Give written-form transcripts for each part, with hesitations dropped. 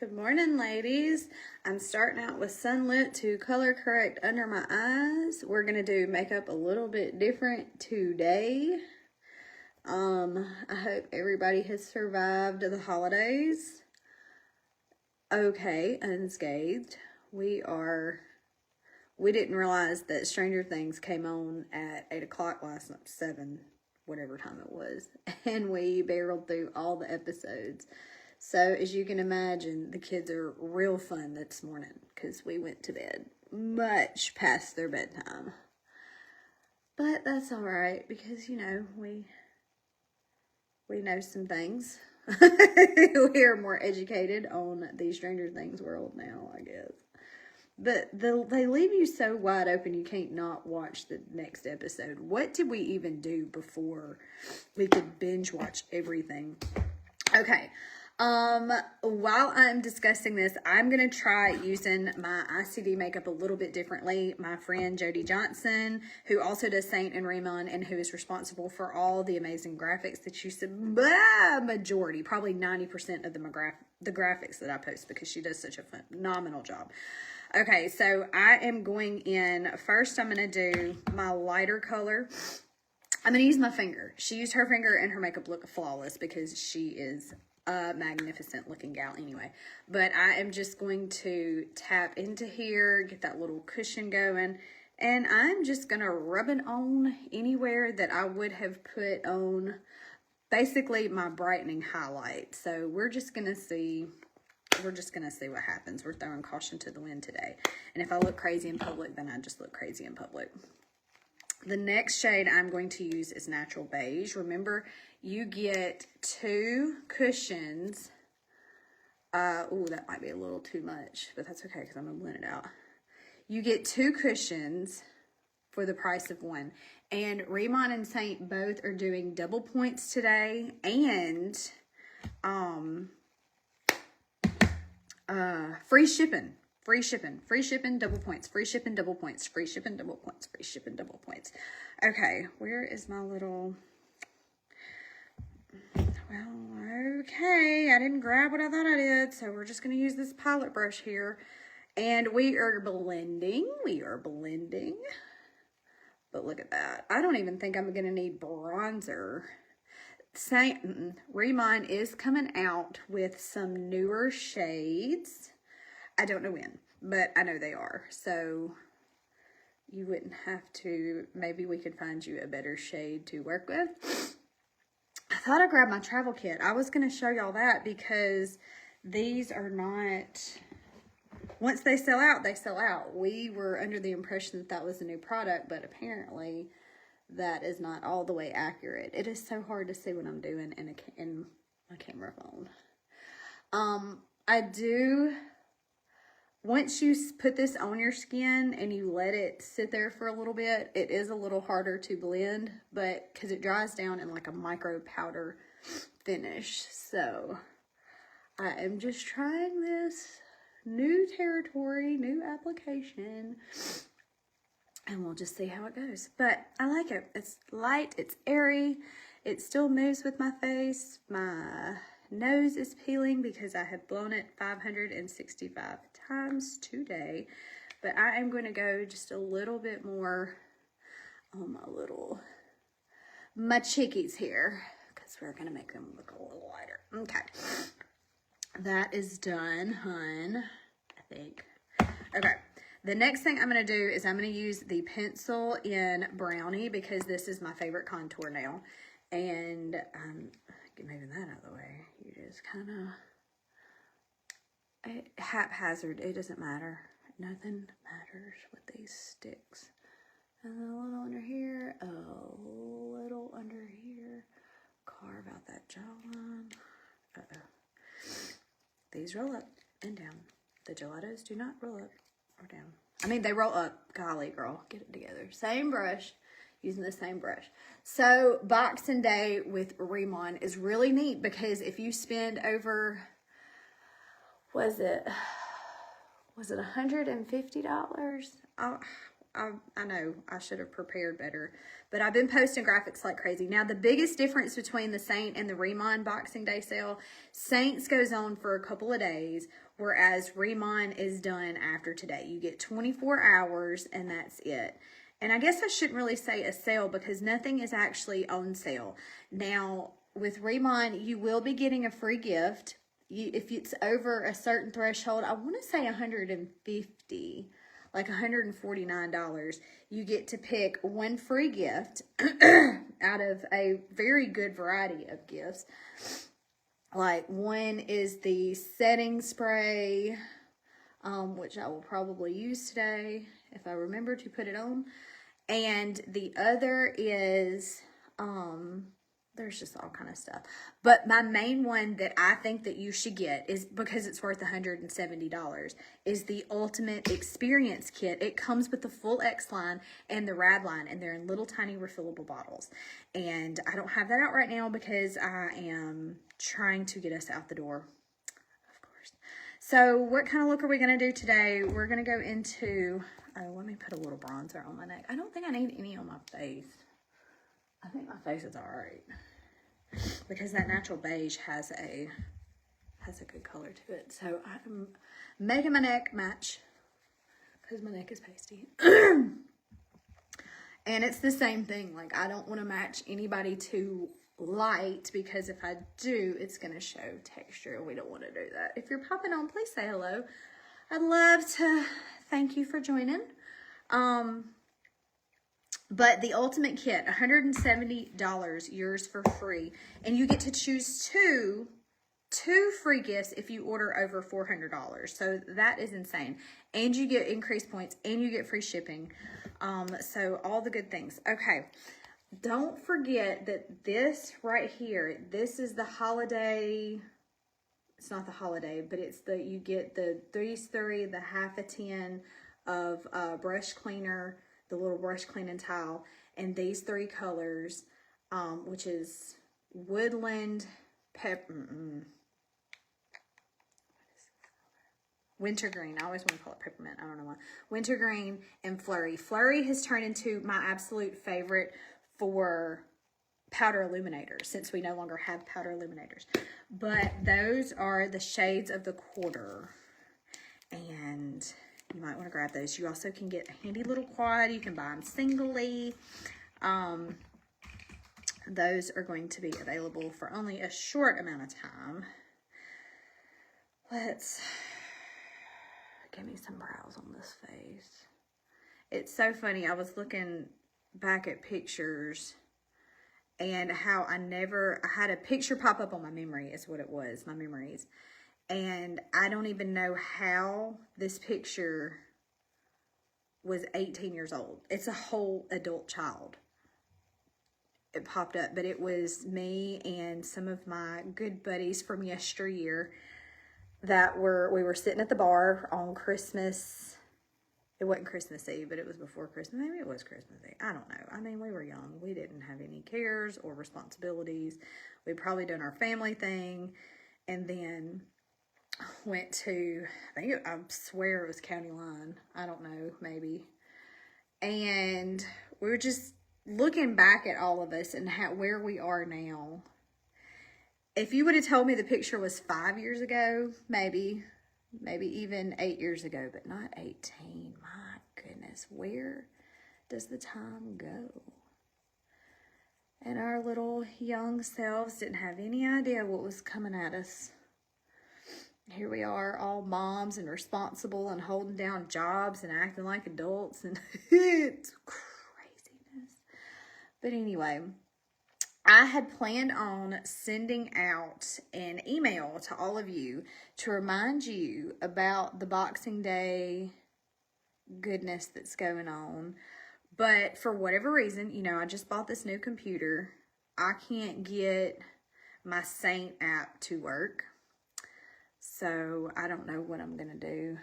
Good morning, ladies. I'm starting out with Sunlit to color correct under my eyes. We're going to do makeup a little bit different today. I hope everybody has survived the holidays okay, unscathed. We didn't realize that Stranger Things came on at 8 o'clock last night, 7, whatever time it was, and we barreled through all the episodes. So, as you can imagine, the kids are real fun this morning because we went to bed much past their bedtime. But that's all right because, you know, we know some things. We are more educated on the Stranger Things world now, I guess. But they leave you so wide open you can't not watch the next episode. What did we even do before we could binge watch everything? Okay. While I'm discussing this, I'm going to try using my ICD makeup a little bit differently. My friend Jody Johnson, who also does Seint and Riman and who is responsible for all the amazing graphics that you see, majority, probably 90% of the graphics that I post because she does such a phenomenal job. Okay, so I am going in, first I'm going to do my lighter color. I'm going to use my finger. She used her finger and her makeup look flawless because she is a magnificent looking gal anyway. But I am just going to tap into here, get that little cushion going, and I'm just going to rub it on anywhere that I would have put on basically my brightening highlight. So we're just going to see what happens. We're throwing caution to the wind today. And if I look crazy in public, then I just look crazy in public. The next shade I'm going to use is Natural Beige. Remember, you get 2 cushions. Oh, that might be a little too much, but that's okay because I'm going to blend it out. You get 2 cushions for the price of 1. And Riman and Seint both are doing double points today and free shipping. Free shipping, double points, free shipping, double points, free shipping, double points, free shipping, double points. Okay, where is my little, well, okay, I didn't grab what I thought I did, so we're just going to use this palette brush here, and we are blending, but look at that. I don't even think I'm going to need bronzer. Riman is coming out with some newer shades. I don't know when, but I know they are. So you wouldn't have to, maybe we could find you a better shade to work with. I thought I grabbed my travel kit. I was going to show y'all that because these are not, once they sell out, they sell out. We were under the impression that that was a new product, but apparently that is not all the way accurate. It is so hard to see what I'm doing in my camera phone. Once you put this on your skin and you let it sit there for a little bit, it is a little harder to blend, but because it dries down in like a micro powder finish. So I am just trying this new territory, new application, and we'll just see how it goes. But I like it. It's light, it's airy, it still moves with my face. My nose is peeling because I have blown it 565 times today, but I am going to go just a little bit more on my chickies here because we're going to make them look a little lighter. Okay, that is done, hun, I think. Okay, the next thing I'm going to do is I'm going to use the pencil in Brownie because this is my favorite contour now, and get maybe that out of the way. You just kind of haphazard. It doesn't matter. Nothing matters with these sticks. And then a little under here. A little under here. Carve out that jawline. These roll up and down. The gelatos do not roll up or down. I mean, they roll up. Golly, girl. Get it together. Same brush. Using the same brush. So Boxing Day with Riman is really neat because if you spend over, was it $150? I know I should have prepared better, but I've been posting graphics like crazy. Now, the biggest difference between the Seint and the Riman Boxing Day sale, Seint's goes on for a couple of days, whereas Riman is done after today. You get 24 hours and that's it. And I guess I shouldn't really say a sale because nothing is actually on sale. Now, with Riman, you will be getting a free gift. If it's over a certain threshold, I want to say $150, like $149, you get to pick one free gift out of a very good variety of gifts. Like one is the setting spray, which I will probably use today if I remember to put it on. And the other is, there's just all kind of stuff. But my main one that I think that you should get is, because it's worth $170, is the Ultimate Experience Kit. It comes with the full X line and the Rad line, and they're in little tiny refillable bottles. And I don't have that out right now because I am trying to get us out the door, of course. So what kind of look are we going to do today? We're going to go into, oh, let me put a little bronzer on my neck. I don't think I need any on my face. I think my face is all right because that natural beige has a good color to it. So I'm making my neck match because my neck is pasty. And it's the same thing. Like, I don't want to match anybody too light because if I do, it's going to show texture. And we don't want to do that. If you're popping on, please say hello. I'd love to thank you for joining. But the Ultimate Kit, $170, yours for free. And you get to choose two free gifts if you order over $400. So that is insane. And you get increased points and you get free shipping. So all the good things. Okay. Don't forget that this right here, this is the holiday. It's not the holiday, but it's you get these three, the half a tin of brush cleaner, the little brush cleaning towel, and these three colors, which is woodland, wintergreen. I always want to call it peppermint. I don't know why. Wintergreen and flurry. Flurry has turned into my absolute favorite for powder illuminators since we no longer have powder illuminators. But those are the shades of the quarter, and you might want to grab those. You also can get a handy little quad. You can buy them singly. Those are going to be available for only a short amount of time. Let's give me some brows on this face. It's so funny. I was looking back at pictures and how I had a picture pop up on my memory is what it was, my memories. And I don't even know how this picture was 18 years old. It's a whole adult child. It popped up, but it was me and some of my good buddies from yesteryear that we were sitting at the bar on Christmas. It wasn't Christmas Eve, but it was before Christmas. Maybe it was Christmas Eve. I don't know. I mean, we were young. We didn't have any cares or responsibilities. We'd probably done our family thing, and then went to, I swear it was County Line. I don't know, maybe. And we were just looking back at all of us and where we are now. If you would have told me the picture was 5 years ago, maybe even 8 years ago, but not 18. My goodness, where does the time go? And our little young selves didn't have any idea what was coming at us. Here we are, all moms and responsible and holding down jobs and acting like adults, and it's craziness. But anyway, I had planned on sending out an email to all of you to remind you about the Boxing Day goodness that's going on. But for whatever reason, I just bought this new computer. I can't get my Seint app to work. So I don't know what I'm going to do.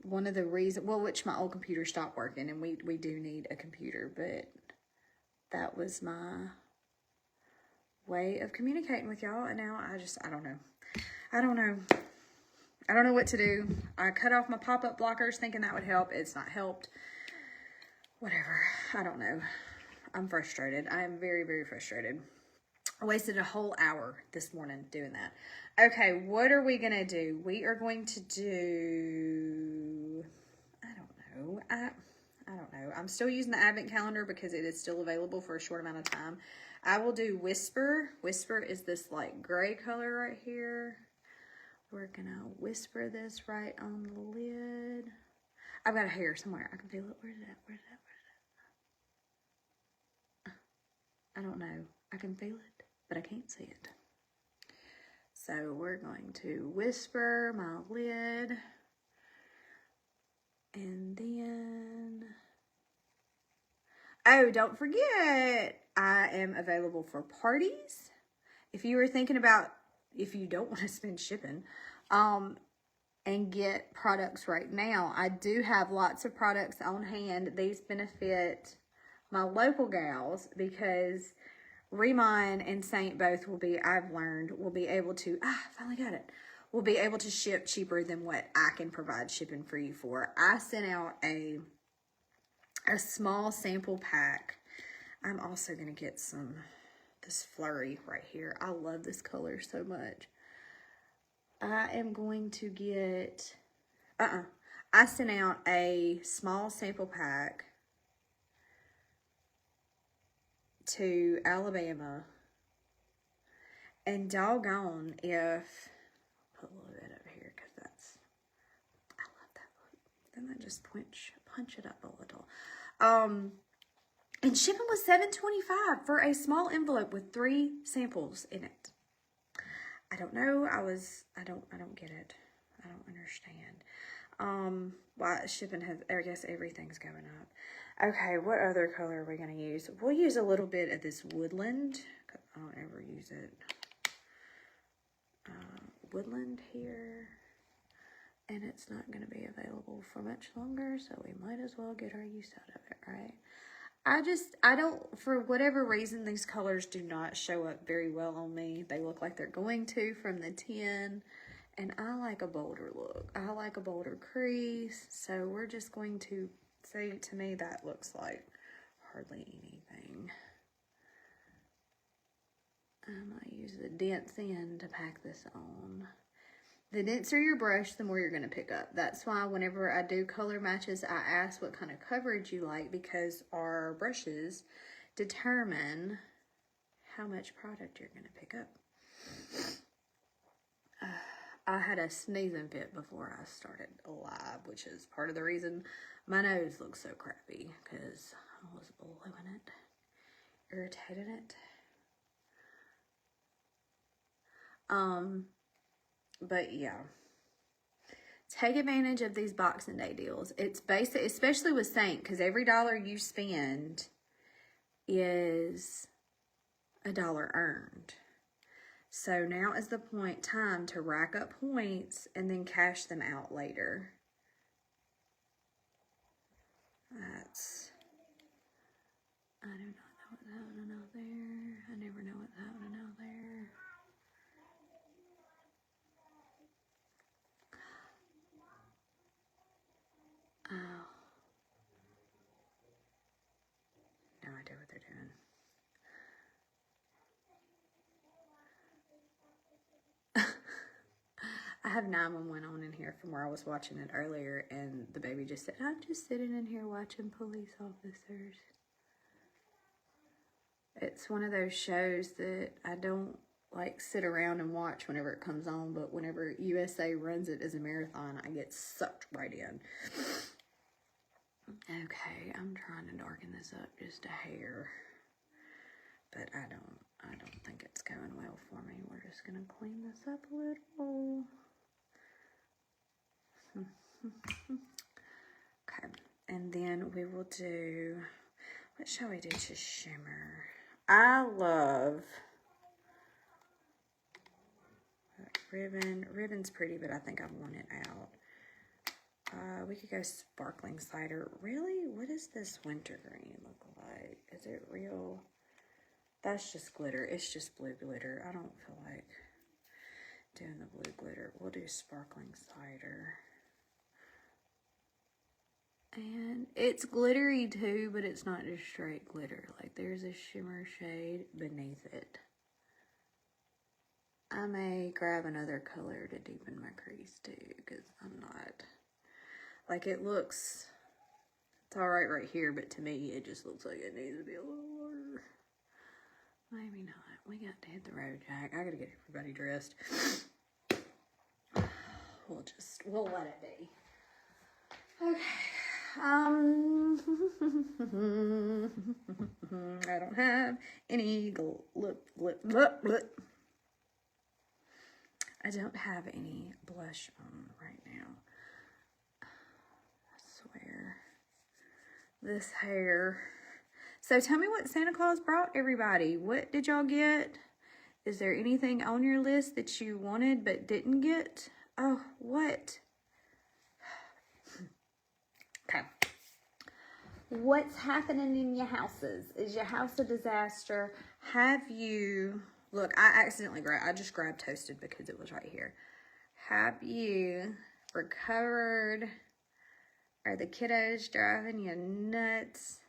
One of the reasons, which my old computer stopped working, and we do need a computer, but that was my way of communicating with y'all, and now I don't know. I don't know what to do. I cut off my pop-up blockers thinking that would help. It's not helped. Whatever. I don't know. I'm frustrated. I am very, very frustrated. I wasted a whole hour this morning doing that. Okay, what are we going to do? We are going to do... I don't know. I don't know. I'm still using the advent calendar because it is still available for a short amount of time. I will do Whisper. Whisper is this like gray color right here. We're going to whisper this right on the lid. I've got a hair somewhere. I can feel it. Where's it at? Where's it at? Where's it at? I don't know. I can feel it, but I can't see it. So we're going to whisper my lid. And then... Oh, don't forget, I am available for parties. If you were thinking about, if you don't want to spend shipping, and get products right now, I do have lots of products on hand. These benefit my local gals because Riman and Seint both will be, I've learned, will be able to, finally got it, will be able to ship cheaper than what I can provide shipping for you for. I sent out a small sample pack. I'm also going to get this flurry right here. I love this color so much. I am going to get, I sent out a small sample pack to Alabama, and doggone if, put a little bit over here because I love that look. Then I just punch it up a little. And shipping was $7.25 for a small envelope with 3 samples in it. I don't know. I don't get it. I don't understand. Why shipping has, I guess everything's going up. Okay, what other color are we going to use? We'll use a little bit of this woodland. I don't ever use it. Woodland here. And it's not going to be available for much longer, so we might as well get our use out of it, right? I don't, for whatever reason, these colors do not show up very well on me. They look like they're going to from the tin, and I like a bolder look. I like a bolder crease, so we're just going to say, to me, that looks like hardly anything. I'm going to use the dent thin to pack this on. The denser your brush, the more you're going to pick up. That's why whenever I do color matches, I ask what kind of coverage you like because our brushes determine how much product you're going to pick up. I had a sneezing fit before I started live, which is part of the reason my nose looks so crappy because I was blowing it, irritating it. But yeah, take advantage of these Boxing Day deals. It's basic, especially with Seint, because every dollar you spend is a dollar earned. So now is the time to rack up points and then cash them out later. I do not know what's happening out there. I never know what's happening out there. Oh. No idea what they're doing. I have 911 on in here from where I was watching it earlier, and the baby just said, I'm just sitting in here watching police officers. It's one of those shows that I don't like sit around and watch whenever it comes on, but whenever USA runs it as a marathon, I get sucked right in. Okay, I'm trying to darken this up just a hair, but I don't think it's going well for me. We're just gonna clean this up a little. Okay, and then we will do, what shall we do to shimmer? I love ribbon. Ribbon's pretty, but I think I've worn it out. We could go sparkling cider. Really? What does this wintergreen look like? Is it real? That's just glitter. It's just blue glitter. I don't feel like doing the blue glitter. We'll do sparkling cider. And it's glittery too, but it's not just straight glitter. Like there's a shimmer shade beneath it. I may grab another color to deepen my crease too, because I'm not, like it looks, it's all right here, but to me it just looks like it needs to be a little harder. Maybe not. We got to hit the road, Jack. I gotta get everybody dressed. We'll let it be. Okay. I don't have any I don't have any blush on right now. I swear. This hair. So tell me what Santa Claus brought everybody. What did y'all get? Is there anything on your list that you wanted but didn't get? Oh, what? Okay. What's happening in your houses? Is your house a disaster? Have you... Look, I just grabbed Toasted because it was right here. Have you recovered? Are the kiddos driving you nuts?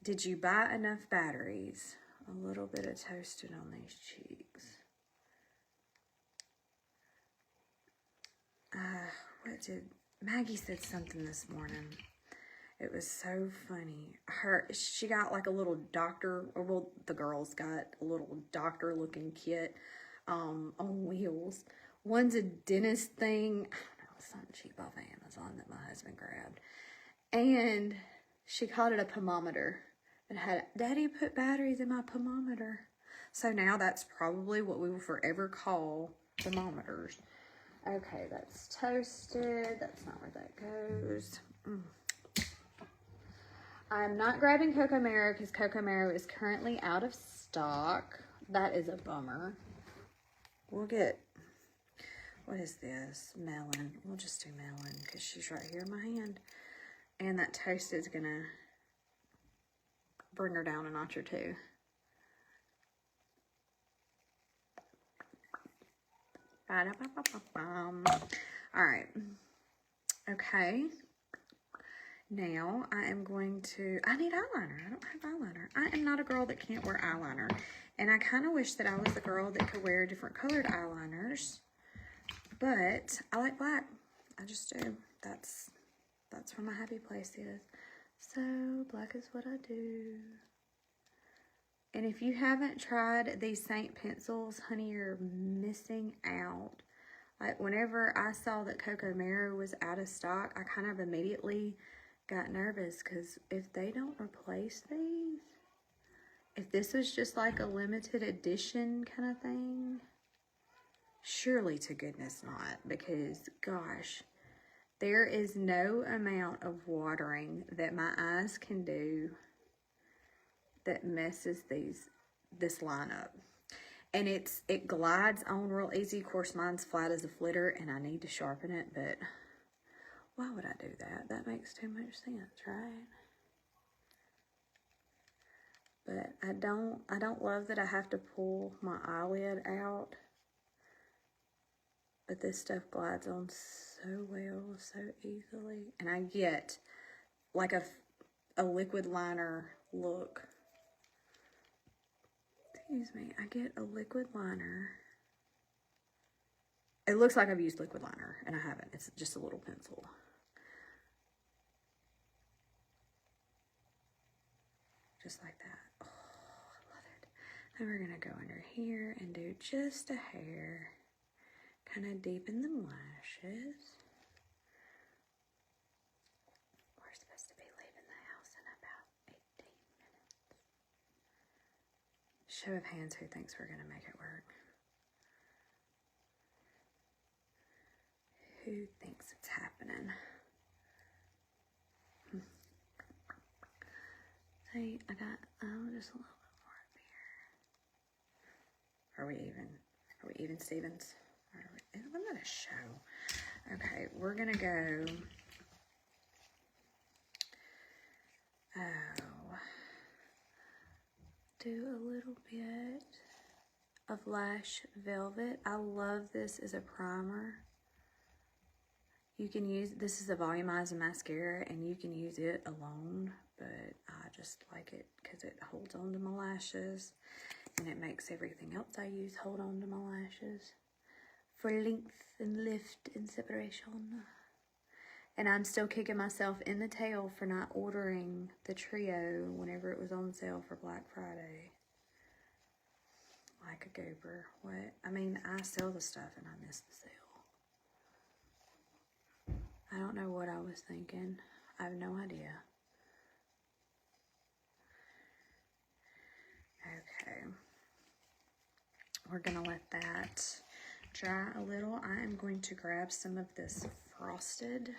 Did you buy enough batteries? A little bit of Toasted on these cheeks. Maggie said something this morning. It was so funny. She got like a little doctor, or well, the girls got a little doctor-looking kit on wheels. One's a dentist thing. I don't know, something cheap off Amazon that my husband grabbed. And she called it a pomometer. And had, Daddy put batteries in my pomometer. So now that's probably what we will forever call thermometers. Okay, that's Toasted. That's not where that goes. I'm not grabbing Cocoa Marrow because Cocoa Marrow is currently out of stock. That is a bummer. We'll get, what is this? Melon. We'll just do melon because she's right here in my hand. And that Toasted's gonna bring her down a notch or two. All right. Okay. Now, I am going to, I need eyeliner. I don't have eyeliner. I am not a girl that can't wear eyeliner. And I kind of wish that I was the girl that could wear different colored eyeliners. But I like black. I just do. That's where my happy place is. So, black is what I do. And if you haven't tried these Seint pencils, honey, you're missing out. Like, whenever I saw that Cocoa Marrow was out of stock, I kind of immediately got nervous because if they don't replace these, if this was just like a limited edition kind of thing, surely to goodness not, because gosh, there is no amount of watering that my eyes can do that messes this lineup. And it glides on real easy. Of course, mine's flat as a flitter and I need to sharpen it, but why would I do that? That makes too much sense, right? But I don't love that I have to pull my eyelid out. But this stuff glides on so well, so easily. And I get like a liquid liner look. Excuse me, I get a liquid liner. It looks like I've used liquid liner, and I haven't. It's just a little pencil. Just like that. Oh, I love it. Then we're going to go under here and do just a hair. Kind of deepen the lashes. We're supposed to be leaving the house in about 18 minutes. Show of hands, who thinks we're going to make it work? Who thinks it's happening? See, I got, just a little bit more up here. Are we even? Are we even, Stevens? Wasn't that a show? Okay, we're gonna go. Do a little bit of Lash Velvet. I love this as a primer. You can use, this is a volumizing mascara, and you can use it alone, but I just like it because it holds on to my lashes, and it makes everything else I use hold on to my lashes for length and lift and separation. And I'm still kicking myself in the tail for not ordering the trio whenever it was on sale for Black Friday. Like a goober. What? I mean, I sell the stuff and I miss the sale. I don't know what I was thinking. I have no idea. Okay. We're gonna let that dry a little. I am going to grab some of this frosted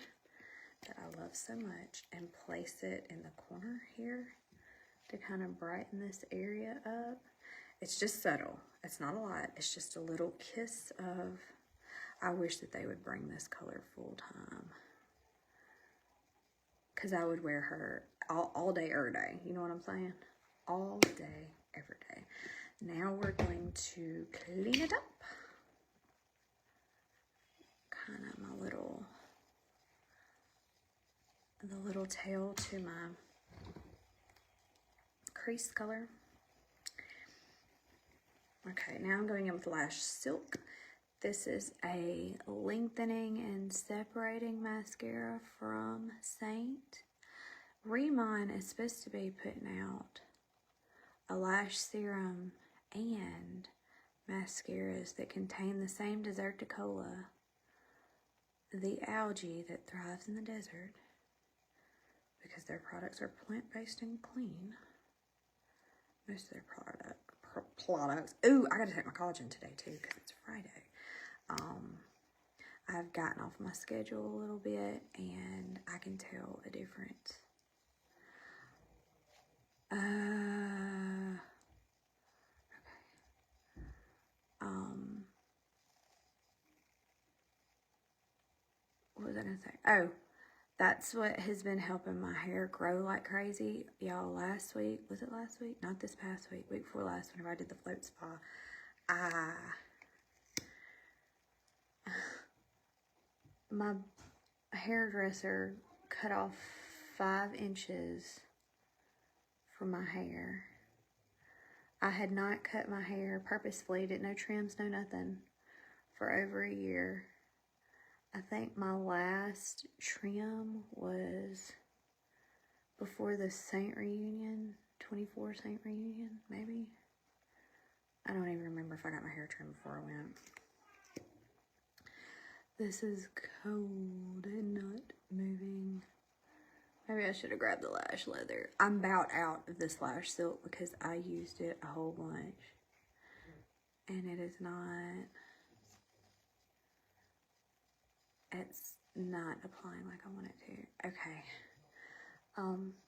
that I love so much and place it in the corner here to kind of brighten this area up. It's just subtle. It's not a lot. It's just a little kiss of, I wish that they would bring this color full time. Because I would wear her all day, every day. You know what I'm saying? All day, every day. Now we're going to clean it up. Kind of my little, the little tail to my crease color. Okay, now I'm going in with Lash Silk. This is a lengthening and separating mascara from Seint. Riman is supposed to be putting out a lash serum and mascaras that contain the same Deserticola, the algae that thrives in the desert, because their products are plant-based and clean. Most of their products. Ooh, I gotta take my collagen today too because it's Friday. I've gotten off my schedule a little bit and I can tell a difference. Okay. What was I gonna say? Oh, that's what has been helping my hair grow like crazy. Y'all, last week, was it last week? Not this past week, week before last, whenever I did the float spa, my hairdresser cut off 5 inches from my hair. I had not cut my hair purposefully, didn't no trims, no nothing, for over a year. I think my last trim was before the Seint reunion, 24 Seint reunion, maybe. I don't even remember if I got my hair trimmed before I went. This is cold and not moving. Maybe I should have grabbed the lash leather. I'm about out of this lash silk because I used it a whole bunch. And it is not, it's not applying like I want it to. Okay.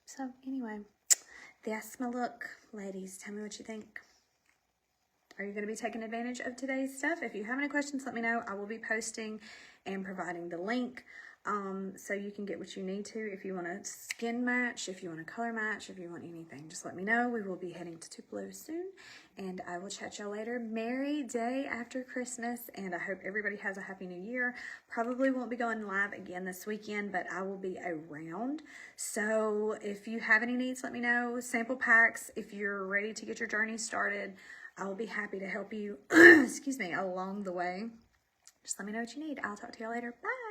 So anyway, that's my look. Ladies, tell me what you think. Are you going to be taking advantage of today's stuff? If you have any questions, let me know. I will be posting and providing the link so you can get what you need to. If you want to skin match, if you want to color match, if you want anything, just let me know. We will be heading to Tupelo soon, and I will chat y'all later. Merry day after Christmas, and I hope everybody has a happy new year. Probably won't be going live again this weekend, but I will be around. So if you have any needs, let me know. Sample packs, if you're ready to get your journey started, I will be happy to help you, excuse me, along the way. Just let me know what you need. I'll talk to y'all later. Bye.